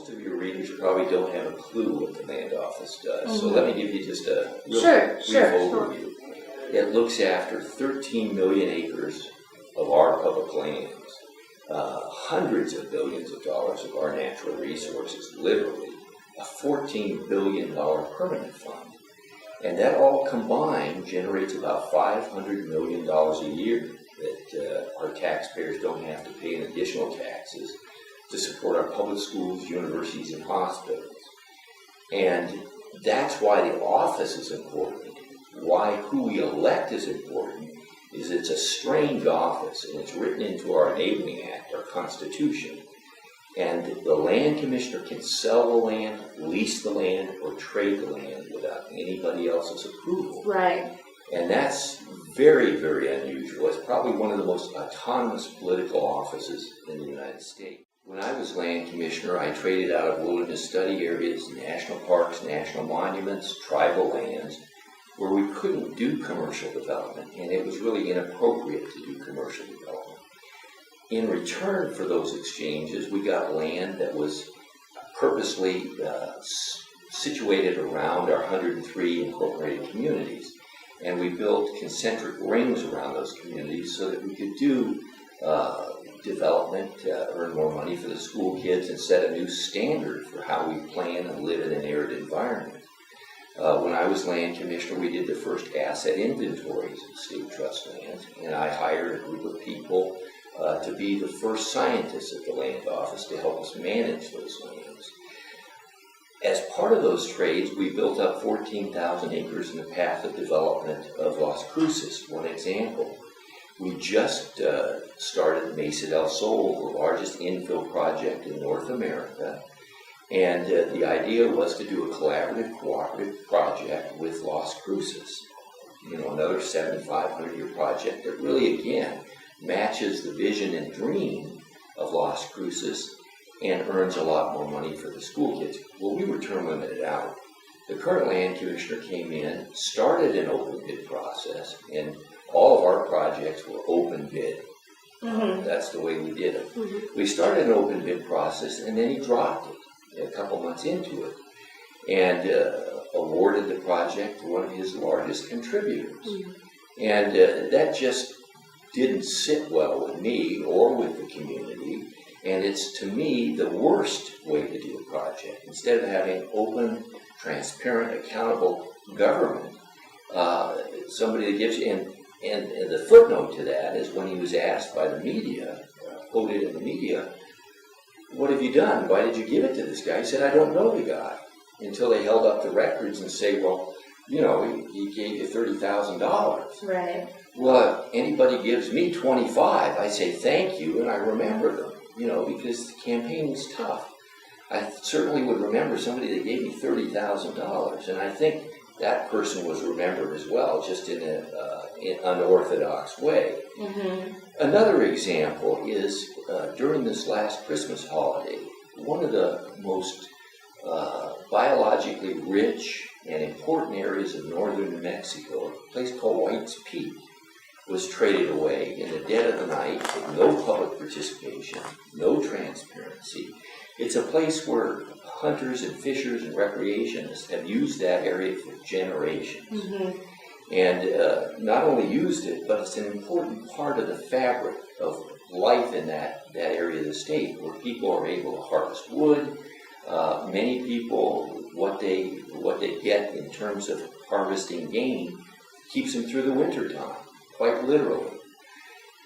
most of your readers probably don't have a clue what the land office does. So let me give you just a real brief overview. It looks after 13 million acres of our public lands, hundreds of billions of dollars of our natural resources, literally, a $14 billion permanent fund. And that all combined generates about $500 million a year that our taxpayers don't have to pay in additional taxes to support our public schools, universities, and hospitals. And that's why the office is important. Why who we elect is important is it's a strange office, and it's written into our Enabling Act, our Constitution. And the land commissioner can sell the land, lease the land, or trade the land without anybody else's approval. Right. And that's very, very unusual. It's probably one of the most autonomous political offices in the United States. When I was land commissioner, I traded out of wilderness study areas, national parks, national monuments, tribal lands, where we couldn't do commercial development, and it was really inappropriate to do commercial development. In return for those exchanges, we got land that was purposely situated around our 103 incorporated communities. And we built concentric rings around those communities so that we could do development, earn more money for the school kids, and set a new standard for how we plan and live in an arid environment. When I was land commissioner, we did the first asset inventories of state trust lands, and I hired a group of people to be the first scientists at the land office to help us manage those lands. As part of those trades, we built up 14,000 acres in the path of development of Las Cruces. One example, we just started Mesa del Sol, the largest infill project in North America. And the idea was to do a collaborative, cooperative project with Las Cruces. Another 7,500-year project that really, again, matches the vision and dream of Las Cruces and earns a lot more money for the school kids. Well, we were term limited out. The current land commissioner came in, started an open bid process, and all of our projects were open bid. That's the way we did it. We started an open bid process, and then he dropped it a couple months into it and awarded the project to one of his largest contributors. And that just didn't sit well with me or with the community. And it's, to me, the worst way to do a project. Instead of having open, transparent, accountable government, somebody that gives you, and the footnote to that is when he was asked by the media, quoted in the media, "What have you done? Why did you give it to this guy?" He said, "I don't know the guy," until they held up the records and say, "Well, he gave you $30,000. Right. Well, anybody gives me 25, I say thank you, and I remember them, because the campaign was tough. I certainly would remember somebody that gave me $30,000, and I think that person was remembered as well, just in an unorthodox way. Another example is during this last Christmas holiday, one of the most biologically rich and important areas of northern New Mexico, a place called White's Peak, was traded away in the dead of the night with no public participation, no transparency. It's a place where hunters and fishers and recreationists have used that area for generations. And not only used it, but it's an important part of the fabric of life in that area of the state, where people are able to harvest wood. Many people, what they get in terms of harvesting game keeps them through the winter time, quite literally.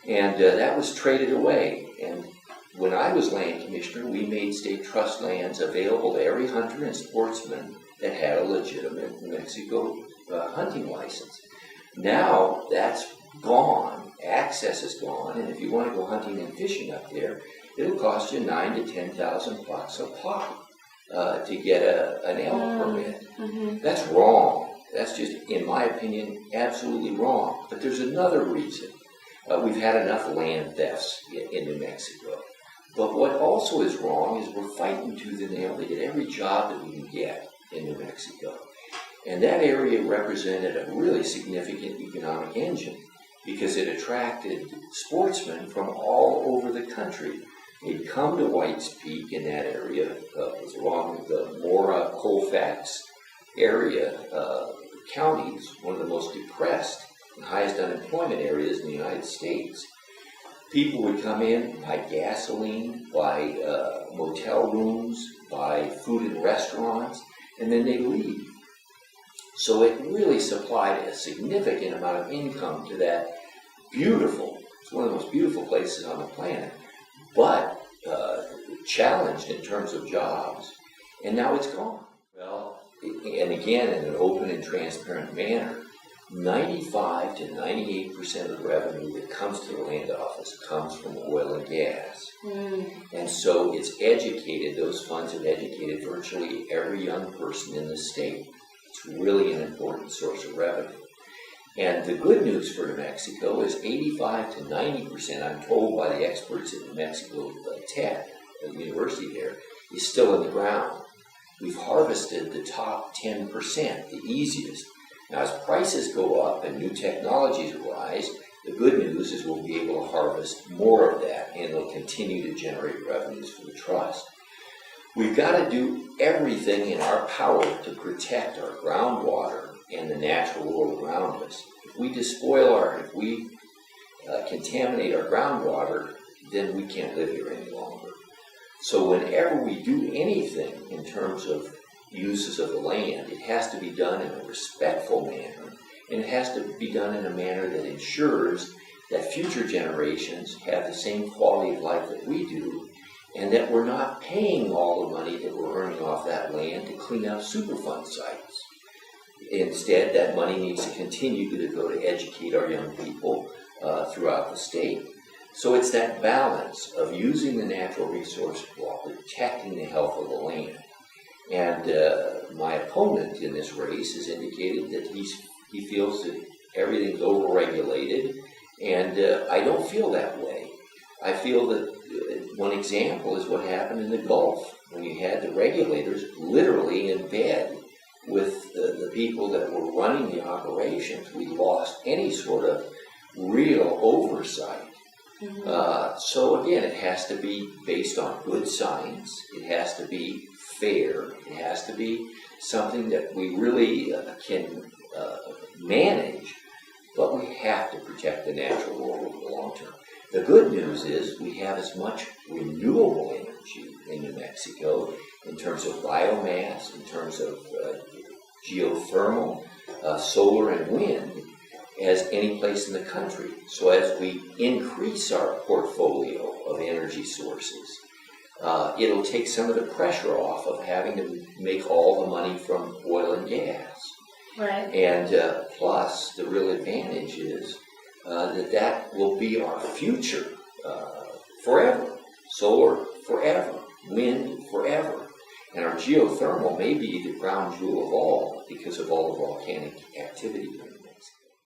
And that was traded away. And when I was land commissioner, we made state trust lands available to every hunter and sportsman that had a legitimate New Mexico hunting license. Now that's gone. Access is gone, and if you want to go hunting and fishing up there, it'll cost you $9,000 to $10,000 a pop to get an elk permit. That's wrong. That's just, in my opinion, absolutely wrong. But there's another reason. We've had enough land thefts in New Mexico. But what also is wrong is we're fighting tooth and nail to get every job that we can get in New Mexico. And that area represented a really significant economic engine because it attracted sportsmen from all over the country They'd come to White's Peak in that area, was along the Mora, Colfax area, counties, one of the most depressed and highest unemployment areas in the United States. People would come in, buy gasoline, buy motel rooms, buy food in restaurants, and then they'd leave. So it really supplied a significant amount of income to that it's one of the most beautiful places on the planet, but challenged in terms of jobs, and now it's gone. Well, and again, in an open and transparent manner, 95 to 98% of the revenue that comes to the land office comes from oil and gas. And so it's educated, those funds have educated virtually every young person in the state. It's really an important source of revenue. And the good news for New Mexico is 85 to 90%, I'm told by the experts at New Mexico Tech, the university there, is still in the ground. We've harvested the top 10%, the easiest. Now, as prices go up and new technologies arise, the good news is we'll be able to harvest more of that, and it'll continue to generate revenues for the trust. We've got to do everything in our power to protect our groundwater and the natural world around us. If we if we contaminate our groundwater, then we can't live here any longer. So whenever we do anything in terms of uses of the land, it has to be done in a respectful manner, and it has to be done in a manner that ensures that future generations have the same quality of life that we do, and that we're not paying all the money that we're earning off that land to clean up Superfund sites. Instead, that money needs to continue to go to educate our young people throughout the state. So it's that balance of using the natural resource while protecting the health of the land. And my opponent in this race has indicated that he feels that everything's overregulated, and I don't feel that way. I feel that one example is what happened in the Gulf, when you had the regulators literally in bed with the people that were running the operations. We lost any sort of real oversight. So again, it has to be based on good science. It has to be fair. It has to be something that we really can manage, but we have to protect the natural world over the long term. The good news is we have as much renewable energy in New Mexico in terms of biomass, in terms of geothermal, solar and wind, as any place in the country. So as we increase our portfolio of energy sources, it'll take some of the pressure off of having to make all the money from oil and gas. Right. And plus, the real advantage is that will be our future forever. Solar forever. Wind forever. And our geothermal may be the crown jewel of all because of all the volcanic activity.